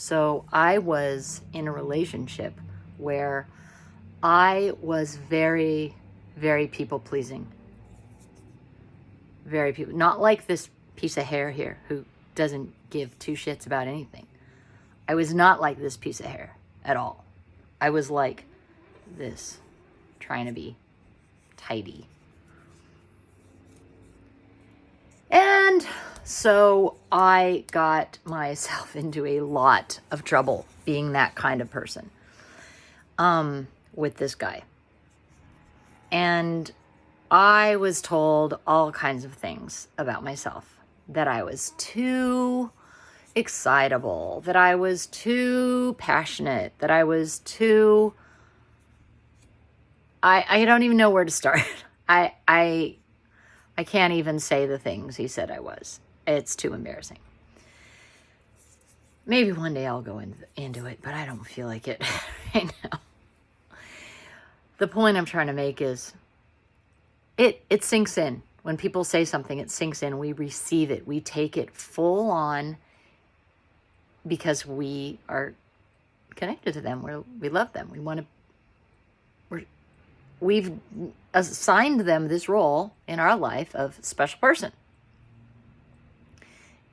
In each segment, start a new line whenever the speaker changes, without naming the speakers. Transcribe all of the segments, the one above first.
So I was in a relationship where I was very, very people-pleasing. Very people, not like this piece of hair here who doesn't give two shits about anything. I was not like this piece of hair at all. I was like this, trying to be tidy. And so I got myself into a lot of trouble being that kind of person with this guy. And I was told all kinds of things about myself. That I was too excitable, that I was too passionate, that I was too... I don't even know where to start. I can't even say the things he said I was. It's too embarrassing. Maybe one day I'll go into it, but I don't feel like it right now. The point I'm trying to make is it sinks in. When people say something, it sinks in. We receive it. We take it full on because we are connected to them. We love them. We've assigned them this role in our life of special person.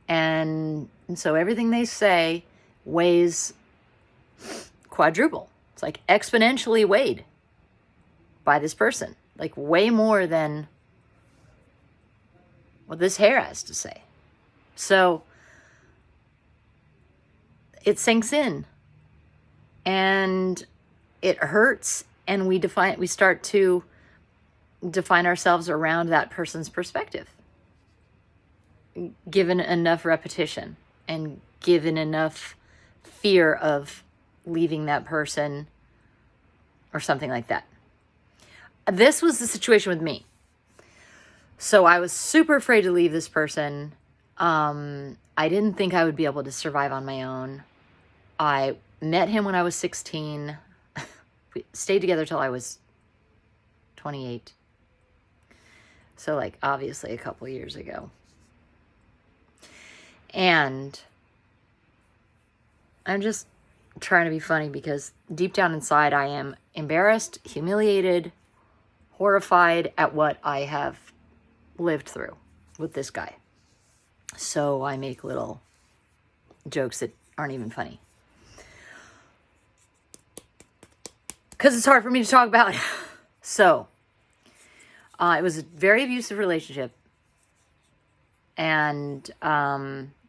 And so everything they say weighs quadruple. It's like exponentially weighed by this person. Like way more than what this hair has to say. So it sinks in and it hurts, and we start to define ourselves around that person's perspective. Given enough repetition and given enough fear of leaving that person or something like that. This was the situation with me. So I was super afraid to leave this person. I didn't think I would be able to survive on my own. I met him when I was 16. We stayed together till I was 28. So like obviously a couple years ago. And I'm just trying to be funny because deep down inside I am embarrassed, humiliated, horrified at what I have lived through with this guy. So I make little jokes that aren't even funny. Because it's hard for me to talk about. So, it was a very abusive relationship. And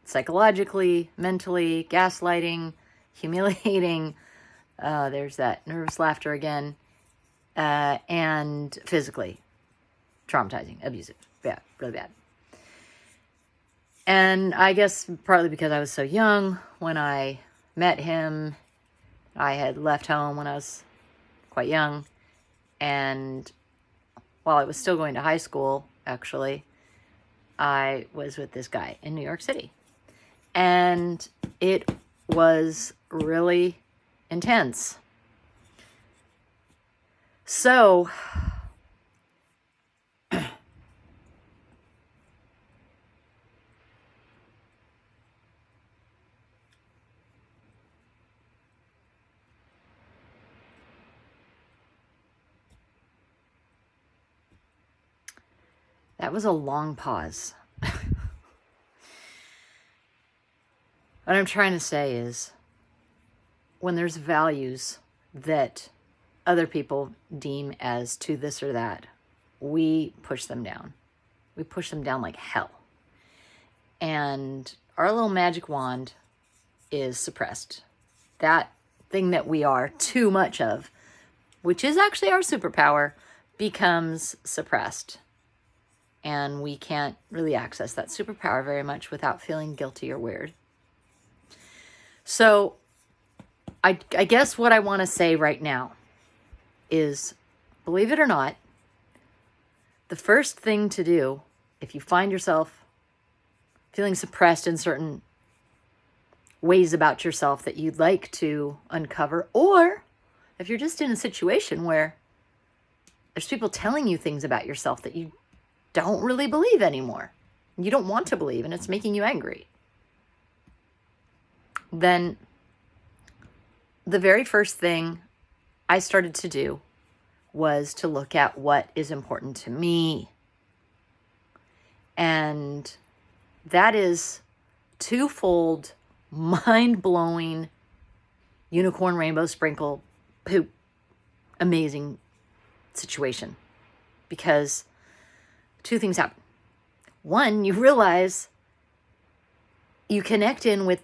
psychologically, mentally, gaslighting, humiliating. There's that nervous laughter again. And physically traumatizing, abusive. Bad, really bad. And I guess partly because I was so young when I met him. I had left home when I was quite young. And while I was still going to high school, actually, I was with this guy in New York City. And it was really intense. So, that was a long pause. What I'm trying to say is, when there's values that other people deem as to this or that, we push them down. We push them down like hell. And our little magic wand is suppressed. That thing that we are too much of, which is actually our superpower, becomes suppressed. And we can't really access that superpower very much without feeling guilty or weird. So I guess what I want to say right now is, believe it or not, the first thing to do if you find yourself feeling suppressed in certain ways about yourself that you'd like to uncover, or if you're just in a situation where there's people telling you things about yourself that you don't really believe anymore, you don't want to believe, and it's making you angry, then the very first thing I started to do was to look at what is important to me. And that is twofold, mind-blowing, unicorn rainbow sprinkle poop amazing situation. Because two things happen. One, you realize you connect in with,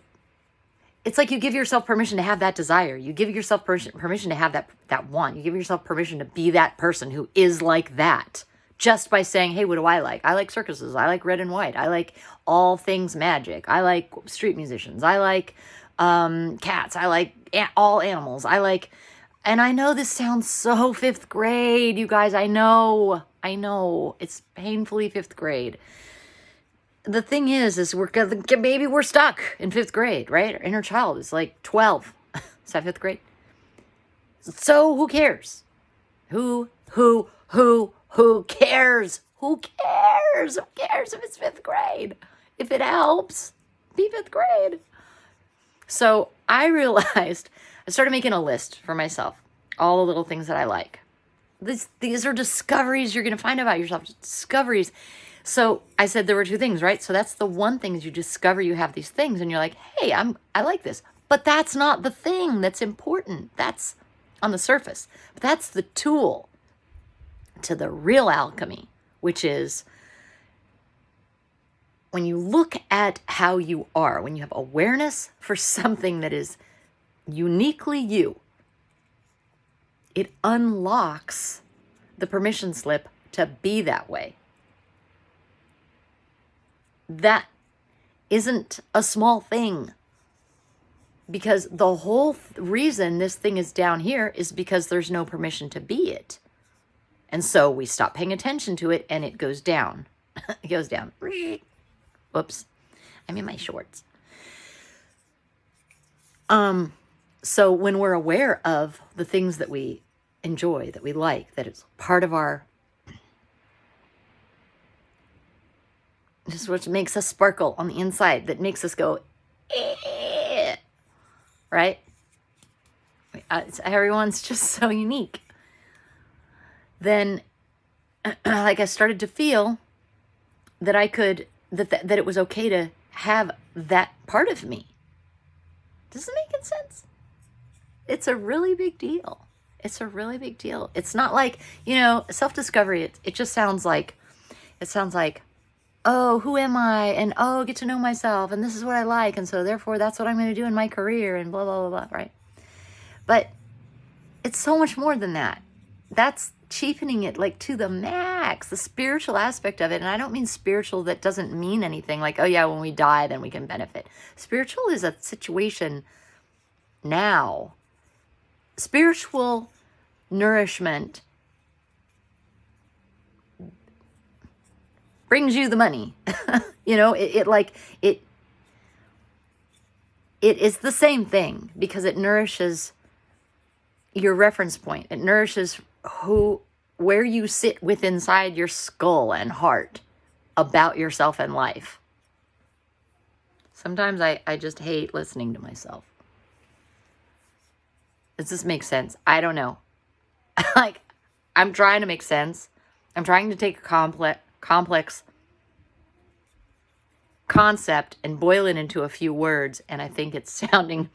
it's like you give yourself permission to have that desire. You give yourself permission to have that want. You give yourself permission to be that person who is like that. Just by saying, hey, what do I like? I like circuses. I like red and white. I like all things magic. I like street musicians. I like cats. I like all animals. And I know this sounds so fifth grade, you guys. I know. It's painfully fifth grade. The thing is maybe we're stuck in fifth grade, right? Our inner child is like 12. Is that fifth grade? So who cares? Who cares? Who cares? Who cares if it's fifth grade? If it helps, be fifth grade. So I realized, I started making a list for myself, all the little things that I like. These are discoveries you're going to find about yourself, discoveries. So I said there were two things, right? So that's the one thing is you discover you have these things and you're like, hey, I like this. But that's not the thing that's important. That's on the surface. But that's the tool to the real alchemy, which is when you look at how you are, when you have awareness for something that is uniquely you, it unlocks the permission slip to be that way. That isn't a small thing, because the whole reason this thing is down here is because there's no permission to be it. And so we stop paying attention to it and it goes down. It goes down. Whoops. I'm in my shorts. So when we're aware of the things that we enjoy, that we like, that it's part of our, this is what makes us sparkle on the inside, that makes us go, right? Everyone's just so unique. Then, like, I started to feel that I could, that it was okay to have that part of me. Does it make sense? It's a really big deal. It's a really big deal. It's not like, self-discovery. It just sounds like, oh, who am I? And oh, get to know myself. And this is what I like. And so therefore that's what I'm going to do in my career and blah, blah, blah, blah, right? But it's so much more than that. That's cheapening it like to the max, the spiritual aspect of it. And I don't mean spiritual that doesn't mean anything like, oh yeah, when we die, then we can benefit. Spiritual is a situation now. Spiritual nourishment brings you the money. It is the same thing because it nourishes your reference point. It nourishes where you sit inside your skull and heart about yourself and life. Sometimes I just hate listening to myself. Does this make sense? I don't know. I'm trying to make sense. I'm trying to take a complex concept and boil it into a few words, and I think it's sounding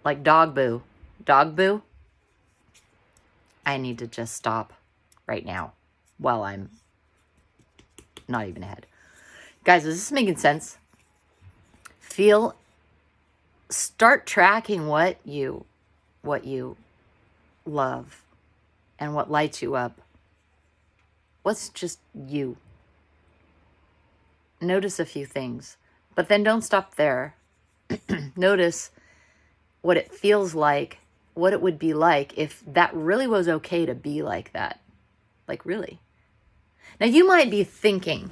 like dog boo. Dog boo? I need to just stop right now while I'm not even ahead. Guys, is this making sense? Start tracking what you love and what lights you up. What's just you? Notice a few things, but then don't stop there. Notice what it feels like, what it would be like if that really was okay to be like that. Like, really. Now, you might be saying,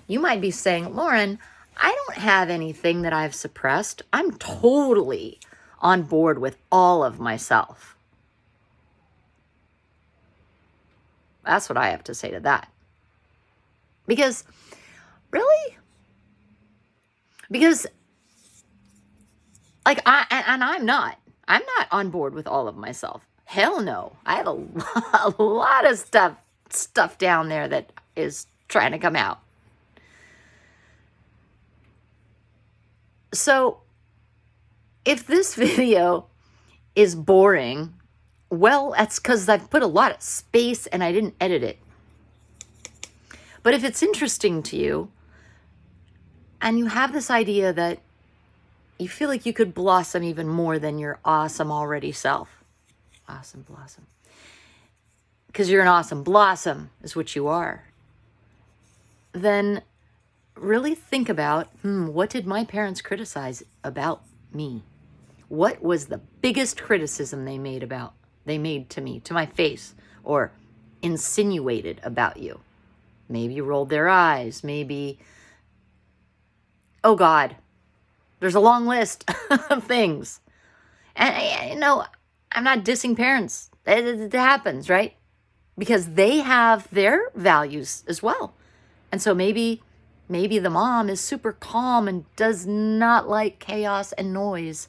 Lauren, I don't have anything that I've suppressed. I'm totally on board with all of myself. That's what I have to say to that. Because, really? Because, I'm not. I'm not on board with all of myself. Hell no. I have a lot of stuff down there that is trying to come out. So if this video is boring, well, that's because I've put a lot of space and I didn't edit it. But if it's interesting to you and you have this idea that you feel like you could blossom even more than your awesome already self. Awesome blossom. Because you're an awesome blossom is what you are. Then really think about, what did my parents criticize about me? What was the biggest criticism they made to me, to my face, or insinuated about you? Maybe rolled their eyes, maybe, oh God, there's a long list of things. And, I'm not dissing parents. It happens, right? Because they have their values as well. And so maybe the mom is super calm and does not like chaos and noise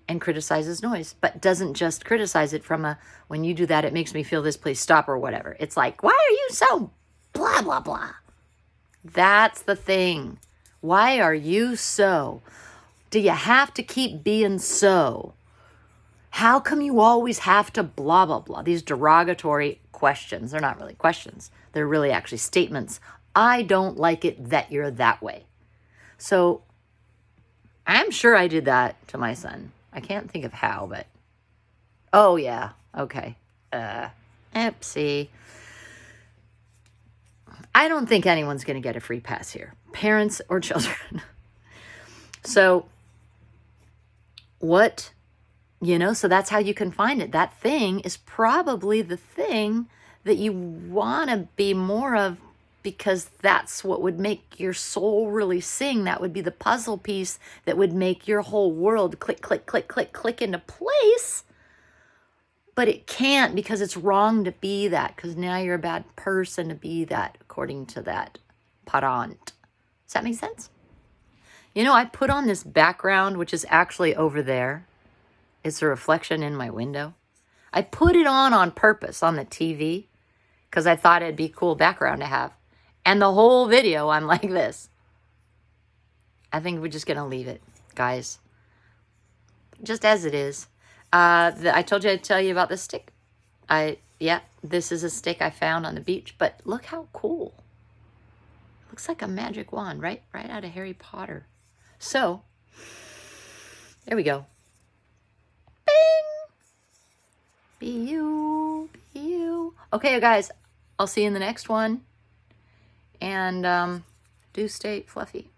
and criticizes noise, but doesn't just criticize it from when you do that, it makes me feel this, please stop, or whatever. It's like, why are you so blah, blah, blah? That's the thing. Why are you so? Do you have to keep being so? How come you always have to blah, blah, blah? These derogatory questions. They're not really questions. They're really actually statements. I don't like it that you're that way. So I'm sure I did that to my son. I can't think of how, but oh yeah, okay. Oopsie. I don't think anyone's going to get a free pass here, parents or children. So so that's how you can find it. That thing is probably the thing that you want to be more of, because that's what would make your soul really sing. That would be the puzzle piece that would make your whole world click, click, click, click, click into place. But it can't, because it's wrong to be that, because now you're a bad person to be that, according to that parent. Does that make sense? I put on this background, which is actually over there. It's a reflection in my window. I put it on purpose on the TV because I thought it'd be a cool background to have. And the whole video, I'm like this. I think we're just going to leave it, guys. Just as it is. I told you I'd tell you about this stick. This is a stick I found on the beach. But look how cool. Looks like a magic wand, right? Right out of Harry Potter. So, there we go. Be you. Okay, guys, I'll see you in the next one. And do stay fluffy.